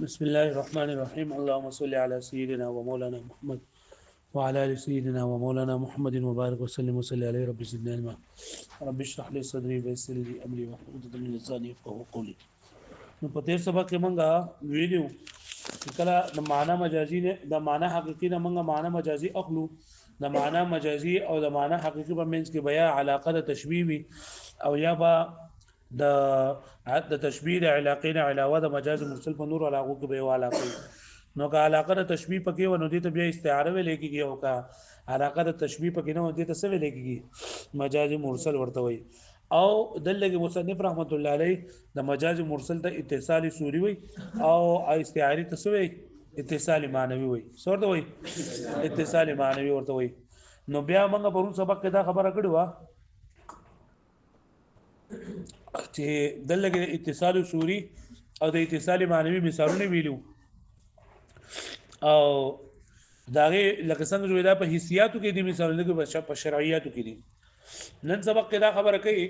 بسم الله الرحمن الرحيم. اللهم صل على سيدنا ومولانا محمد وعلى ال سيدنا ومولانا محمد وبارك وسلم وصل عليه. رب زدنا علما. رب اشرح لي صدري ويسر لي امري واحلل عقدة من لساني يفقهوا قولي. نو په تیر سبق کې مونږه ویډیو کله د معنا مجازي نه د معنا حقيقي نه مونږه معنا مجازي اخلو. د معنا مجازي او د معنا حقيقي په منځ کې بیا علاقه د تشبيه وي او یا با د تشبيه د علاقې نه علاوه د مجاز مرسل په نور علاقو کې به علاقه نو که علاقه د تشبيه پکې و نو دې ته بیا استعاره ویل کېږي او که علاقه د تشبيه پکې نه و دې ته څه ویل کېږي مجاز مرسل ورته وي. او دلته مصنف رحمت الله علیه د مجاز مرسل ته اتصالی سوری وي او استعاری ته څه وي اتصالی معنوي وي. څه ورته وي اتصالی معنوي ورته وي. نو بیا موږ پرون سبق کې دا خبره کړې و چې دلته اتصال سوری او د اتصال معنوي مثالونه ویلو او داغه لکه څنګه جوړه په حیثیتو کې دي مثالونه کې په شرعیاتو کې دي. نن سبق کې دا خبره کوي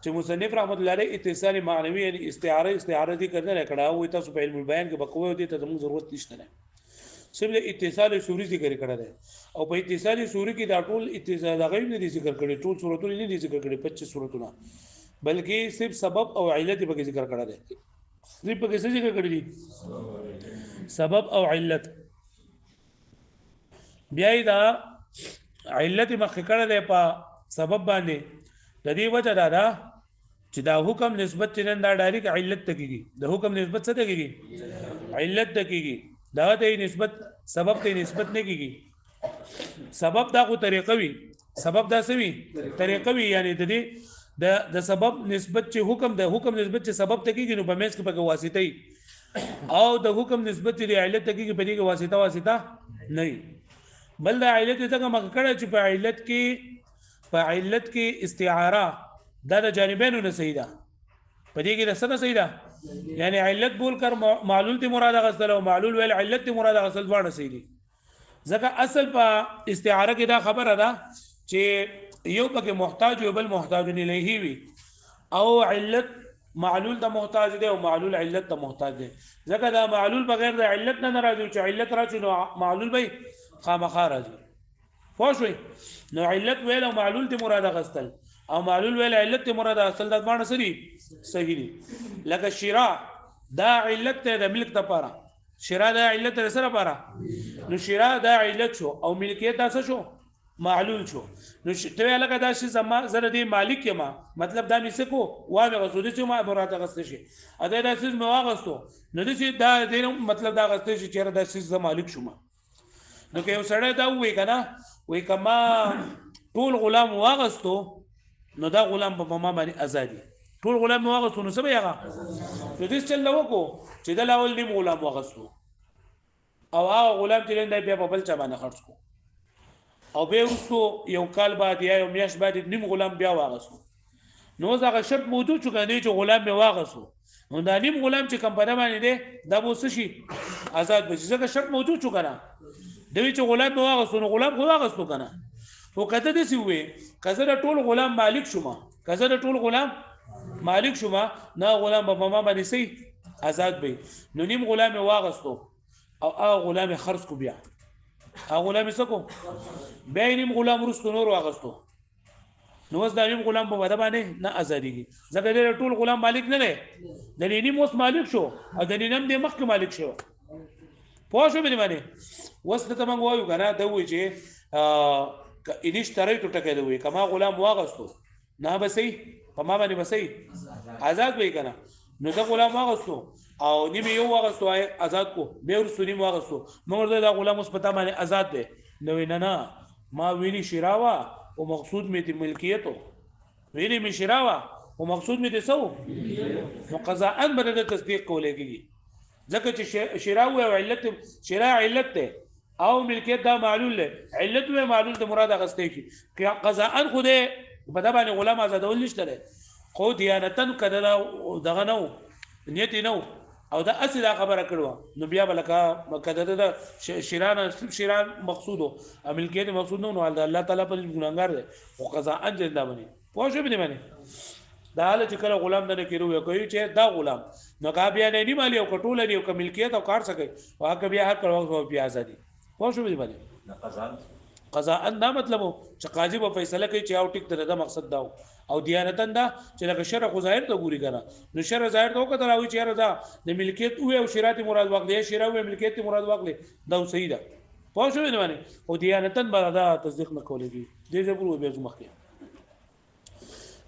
چې مصنف رحمت الله علیه اتصال معنوي یعنی استعاره دي کړنه کړه او تاسو په علم البيان کې بقوه دي ته موږ ضرورت نشته نه سیمه اتصال سوری ذکر کړه ده او په اتصال سوری کې دا ټول اتصال غیب نه دي ذکر کړي ټول صورتونه نه دي ذکر کړي 25 صورتونه بلکې صرف سبب او علت په ذکر کړه ده. صرف په څه ذکر کړی دي سبب او علت. بیا دا علت مخ کړه ده په سبب باندې د دې وجه دا چې دا حکم نسبت چنن دا ډایرک علت ته کیږي د حکم نسبت څه ته کیږي علت ته کیږي دا ته نسبت سبب ته نسبت نه کیږي. سبب دا خو طریقه وي سبب دا څه وي طریقه وي یعنی د دې د سبب نسبت چې حکم د حکم نسبت چې سبب ته کیږي نو په مېس کې په واسطه او د حکم نسبت چې علت ته کیږي په دې کې واسطه نه بل د علت ته مخ کړه چې په علت کې استعاره دا د جانبینو نه صحیح ده په دې کې رسنه صحیح ده یعنی علت بول کر معلول ته مراد غسل او معلول ویل علت ته مراد غسل ورنه صحیح دي ځکه اصل په استعاره کې دا خبره ده چې یو پکې محتاج او بل محتاج الیه وي او علت معلول ته محتاج دی او معلول علت ته محتاج دی ځکه دا معلول بغیر د علت نه راځي چې علت راځي نو معلول به خامخا راځي پوه شئ. نو علت ویل او معلول ته مراد غستل او معلول ویل علت ته مراد غستل د معنی سری صحیح دي. لکه شراء دا علت ته د ملک لپاره شراء دا علت سره لپاره نو شراء دا علت شو او ملکیت دا څه شو معلول شو. نو ته لکه دا شی زما زره دی مالک یما مطلب دا میسه کو وامه غسودی چې ما مراد غسته شي اته دا سیس مو واغستو نو دې دا دې مطلب دا غسته شي چې دا سیس زما مالک شوم. نو که یو سړی دا وای کنه وای کما ټول غلام واغستو نو دا غلام په ما باندې ازادي ټول غلام واغستو نو څه به هغه نو دې چل نو کو چې دا لاول نیم غلام واغستو او هغه غلام چې لنده بیا په بل چا باندې خرڅ کو او به ورسو یو کال بعد یا یو میاش بعد نیم غلام بیا واغستو نو هغه شرط موجود شو کنه چې غلام می واغستو نو دا نیم غلام چې کم په باندې دی دا به څه شي آزاد بشي ځکه شرط موجود شو کنه دوی چې غلام می واغستو نو غلام خو واغستو کنه خو کته دې سی وې کزه ټول غلام مالک شوما کزه ټول غلام مالک شوما نه غلام په ما باندې سي آزاد به نو نیم غلام واغستو او هغه غلام خرڅ کو بیا هغه غلام سکو بیا نیم غلام رستو نور واغستو نو اوس دا نیم غلام په ودا باندې نه ازاديږي ځکه دې ټول غلام مالک نه دی د نیم اوس مالک شو او د نیم دې مخک مالک شو پوه شو به باندې وسته ته موږ وایو کنه دا وایي چې انیش ترې ټوټه کې دی کما غلام واغستو نه بسې په ما باندې بسې آزاد وي کنه نو دا غلام واغستو او نیمه یو واغستو آزاد کو به ور سوري واغستو موږ دا غلام اوس پتا باندې آزاد دی نو نه ما ویلی شراوا او مقصود می ته ملکیتو ویلی می شراوا او مقصود می ته سو نو قضاء بد تصدیق کولې کیږي ځکه چې شراوا او علت شراء علت ته او ملکیت دا معلول له علت و معلول ته مراد غسته کی قضاء خوده په دا باندې غلام آزادول نشته ده خو دیانتن کده دغه نو نیت نو او دا اصل خبره کړو نو بیا بلکا کده دا شیران مقصودو ملکیت مقصود نو الله تعالی په ګناګار ده او قضاء جندا باندې پوه شو به باندې دا حال چې کله غلام نه کېرو یو کوي چې دا غلام نو کا بیا نه مالی او کټول دی او ملکیت او کار سکے واکه بیا هر کله وخت بیا ازادي پوه شو دی باندې قضا ان دا مطلب چې قاضي په فیصله کوي چې او ټیک ته مقصد دا او دیانتن دا چې لکه شرع خو ظاهر ته ګوري کنه نو شرع ظاهر ته وکړه راوي چې رضا د ملکیت او شرعت مراد واخلې شرع او ملکیت مراد واخلې دا صحیح ده پوه شو دی باندې او دیانتن بردا تصدیق نه کولېږي دې ضرور به مخکې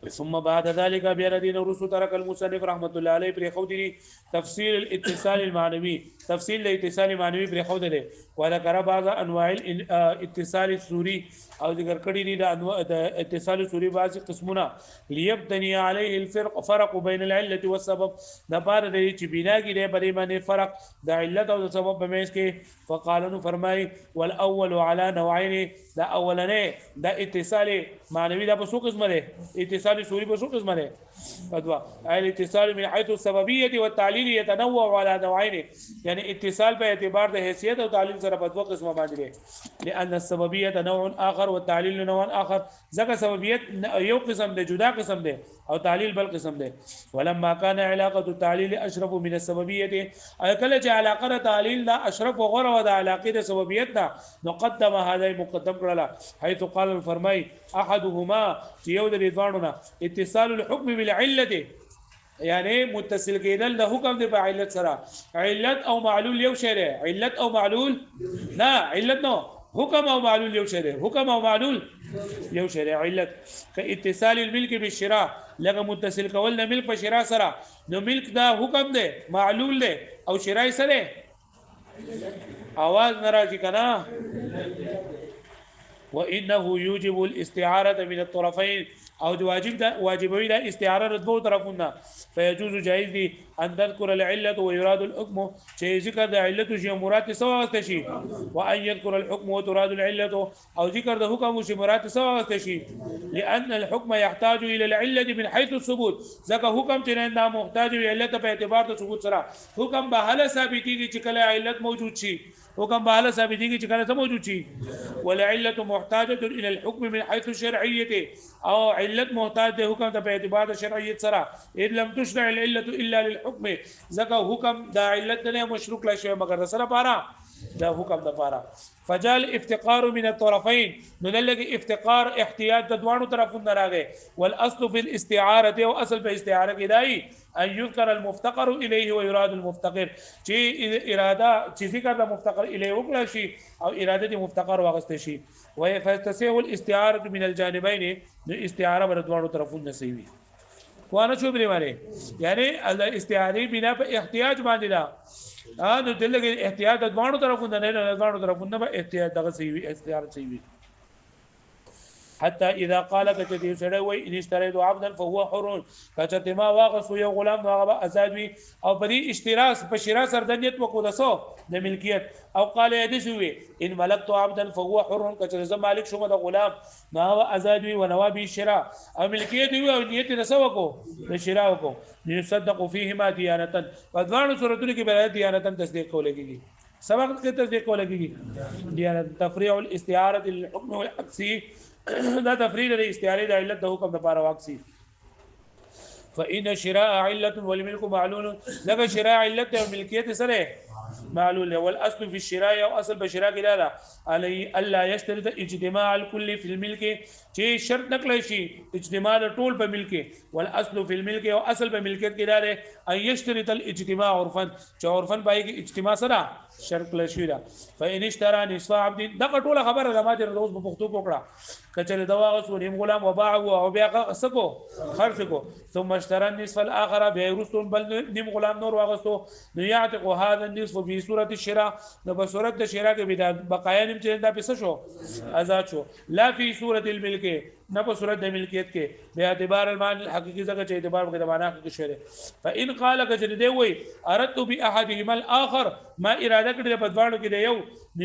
ثم بعد ذلك بيان دين الرسول ترك المصنف رحمه الله عليه پر خودري تفصيل الاتصال المعنوي تفصيل الاتصال المعنوي پر خود له وذكر بعض انواع الاتصال السوري او ذکر کړي دي د انواع اتصال السوري بعض قسمونه ليبتني عليه فرق بين العله والسبب د پاره د چې بنا کې د پرې باندې فرق د علت او د سبب په منځ کې فقالو فرمای والاول على نوعين دا اولنه د اتصال معنوي دا په څو قسمه ده اتصال سوري په څو قسمه ده ادوا الاتصال من حيث السببيه والتعليل يتنوع على نوعين يعني اتصال په اعتبار د حیثیت او تعلیل سره په دوه قسمه باندې ده لان السببيه نوع اخر والتعليل نوع اخر ځکه سببیت یو قسم ده جدا قسم ده او تعلیل بل قسم ده ولما كان علاقه التعليل اشرف من السببيه کله چې علاقه تعلیل دا اشرف او غوره د علاقه د سببیت دا نقدم هذا مقدم کړه حيث قال فرمای احدهما چې یو د دوانونه اتصال الحكم بالعله يعني متصل کېدل د حکم د علت سره علت او معلول یو شی دی علت او معلول نه علت نو حکم او معلول یو شی دی حکم او معلول یو شی دی علت كاتصال الملك بالشراء لکه متصل کول د ملک په شراء سره نو ملک دا حکم دی معلول دی او شراء سره आवाज ناراضی کنا وانه يوجب الاستعاره من الطرفين او واجبوي دا استعاره د دوه طرفونو فيجوز جائز دي ان تذكر العله ويراد الحكم شيء ذکر د علت او مراد سوا واست شي وان يذكر الحكم وتراد العله او ذکر د حکم او مراد سوا واست شي لان الحكم يحتاج الى العله من حيث الثبوت ځکه حکم چې نه محتاج وي علت په اعتبار د ثبوت سره حکم به حل ثابتيږي چې کله علت موجود شي حکم به حل ثابتيږي چې کله موجود شي والعله محتاجه الى الحكم من حيث الشرعيه او علت محتاج د حکم ته په اعتبار د شرعیت سره اذ لم تشرع العله الا للحكم ځکه حکم د علت نه مشروع لا شی مگر سره پاره دا حکم د پاره فجال افتقار من الطرفين نو دلته افتقار احتیاج د دوانو طرفونو راغی والاصل في الاستعاره او اصل په استعاره کې دای ان يذكر المفتقر اليه ويراد المفتقر چې اراده چې ذکر د مفتقر الیه وکړي شي او اراده د مفتقر واغسته شي ويفتصح الاستعاره من الجانبين نو استعاره بر دوانو طرفونو صحیح وي وانا شو بری ماره یعنی الاستعاره بنا په احتیاج باندې دا نو دلته احتیاج د دوانو طرفونو نه دوانو طرفونو به احتیاج دغه صحیح وي استعاره صحیح وي حتى اذا قال كتي سړی وای ان اشتريت عبدا فهو حر کچته ما واغس یو غلام هغه آزاد وي او په دې اشتراس په شرا سردنیت وکړه سو د ملکیت او قال يدسوي ان ملكت عبدا فهو حر کچته زه مالک شوم د غلام نو هغه آزاد وي ونوابي شرا او ملکیت وي او نیت رسو کو د شرا کو يصدق فيهما ديانه فذوان صورتونه کې به ديانه تصدیق کولېږي سبق کې تصدیق کولېږي ديانه تفريع الاستعاره للحكم والعكسي دا تفريد الاستعاره د علت د حکم لپاره واقسي فإن شراء علة والملك معلول لك شراء علة والملكية سره معلول والاصل في الشراء او اصل بشراء کې دا علي الا يشترط اجتماع الكل في الملك چې شرط نکړی شي اجتماع ټول په ملک والاصل في الملك او اصل په ملکیت کې دا دی ان يشترط الاجتماع عرفا چې عرفا پای کې اجتماع سره شرط لشي دا فإن اشترى نصف عبد دا ټول خبره د ماته روز په پښتو کوکړه کچره دا واغسو نیم غلام وباعه او بیا سکو خرڅ کو ثم اشترى النصف الاخر بيرسل بل نیم غلام نور واغسو نو يعتق هذا النصف في صوره الشراء نو په صورت د شراء کې بدا بقایا نیم چې دا پس شو آزاد شو لا في صوره الملك نه په صورت د ملکیت کې به اعتبار المعنى الحقيقي ځکه چې اعتبار کې د معنا حقيقي شوی فإن قال کچره دی وای اردت باحدهما الاخر ما اراده کړې په دوانو کې دی یو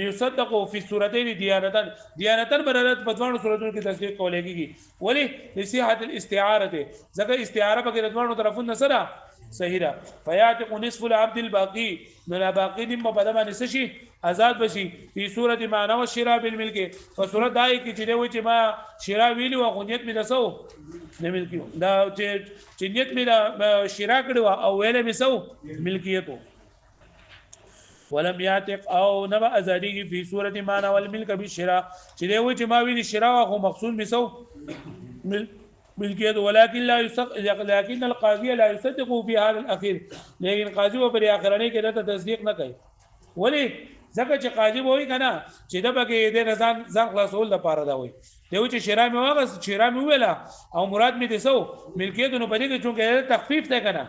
يصدق في صورتين ديانه بررت په دوانو صورتونو کې تصدیق کولېږي ولی لصحه الاستعاره ځکه استعاره په کې د دوانو طرفونو سره صحیح ده فیاتق نصف العبد الباقي نو لا باقي دیم په بدمه نسشي آزاد بشي په صورت معنا او شراء بالملک په صورت دای کی چې دوی چې ما شراء ویلی او غنیت می دسو نه ملکی دا چې نیت می دا شراء کړو او ویل می سو ملکیتو ولم يعتق او نبا ازادي في صوره معنى والملك بالشراء چې دوی چې ما ویلی شراء او مقصود می سو ملکیت ولكن لا يصدق لكن القاضي لا يصدق في هذا الاخير لیکن قاضي و پر اخرانه کې دا تصدیق نه کوي ولی ځکه چې قاضي وایي کنه چې دا بګې د ځان خلاصول لپاره دا وایي دوی چې شرا مې واغس شرا مې ویلا او مراد مې دسو ملکیت نو پدې کې چونکه تخفیف ده کنه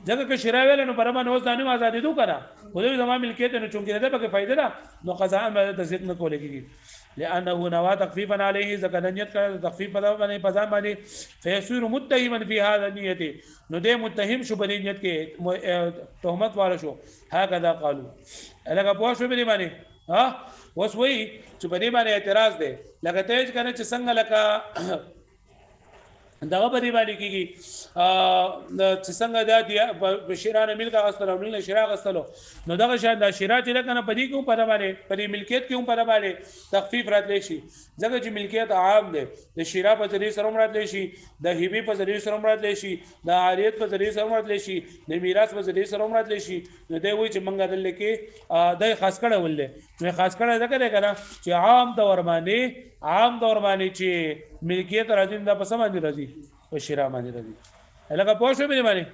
ځکه چې شرا ویل نو برابر نو ځانو آزادې دو کنه خو زما ملکیت نو چونکه دا بګې فائدہ ده نو قضا به تصدیق نه کولې کیږي لانه نوا تخفيفا عليه زكدنيت کا تخفيف پدا باندې پزا باندې فيصير متهما في هذا النيه نو دې متهم شو باندې نیت کې تهمت والا شو هکذا قالو الګه پوه شو باندې باندې ها وسوي چې باندې باندې اعتراض ده لکه ته کنه چې څنګه لکه دغه باندې باندې کیږي چې څنګه د شیرانه ملک غستلو ملک شیرا غستلو نو دغه شان د شیرا چې کنه پدې کوم په باندې پدې ملکیت کوم په باندې تخفیف راتلی شي ځکه چې ملکیت عام ده د شیرا په ذریعہ سره راتلی شي د هیبي په ذریعہ سره راتلی شي د عاریت په ذریعہ سره راتلی شي د میراث په ذریعہ سره راتلی شي نو دوی وایي چې منګه دل کې د خاص کړه ولې نو خاص کړه ځکه کنه چې عام دور باندې چې ملکیت راځي د پس باندې راځي او شرا باندې راځي لکه پوه شو باندې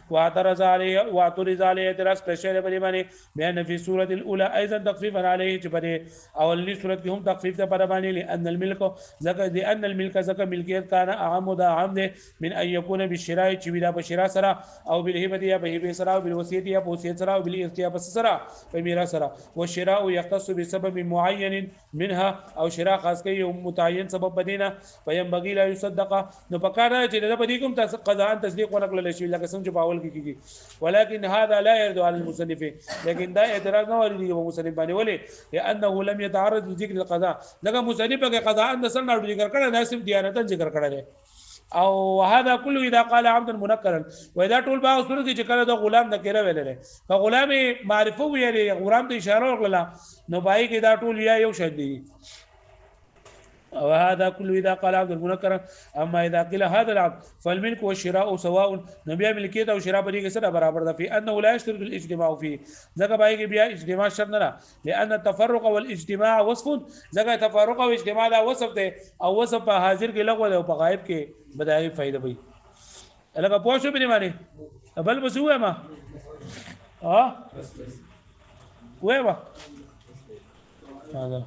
واعترض عليه اعتراض پرشر باندې بیان فی سوره الاولى ايضا تخفيفا عليه چې په اولنی صورت کې هم تخفیف ته پر باندې لان الملك ذکر دي ان الملك ذکر ملکیت کان اعم ده عام ده من ان يكون بالشراء چې ویلا په شرا سره او بالهبه یا په هبه سره او بالوصیت یا په وصیت سره او بالارتياب سره په میراث سره والشراء يختص بسبب معين منها او شراء خاص کوي یو متعین سبب بدینه فينبغي لا يصدق نو پکاره چې د بدی کوم قضا تصدیق ونکړل شي لکه څنګه چې باول کیږي ولكن هذا لا يرد على المصنف لیکن دا اعتراض نه ورېږي په مصنف باندې ولې لانه لم يتعرض لذكر القضاء لکه مصنف کې قضاء د سر نه ذکر کړه نه صرف دیانت ذکر کړه او هذا كله اذا قال عبد منكرا واذا طول باغ صورت چې کله د غلام نکره ویل لري غلام معرفه ویلي غلام ته اشاره وکړه نو پای کې دا ټول یا یو شد دي وهذا كله اذا قال عبد المنكر اما اذا قيل هذا العبد فالملك والشراء سواء نبي ملکیت او شراء په دې کې سره برابر ده في انه لا يشترط الاجتماع فيه ځکه پای کې بیا اجتماع شرط نه لان التفرق والاجتماع وصف ځکه تفرق او اجتماع دا وصف ده او وصف په حاضر کې لغوه او په غائب کې بدایي فائدہ وي لکه پوه شو به معنی بل بس هو ما ها وای ما هذا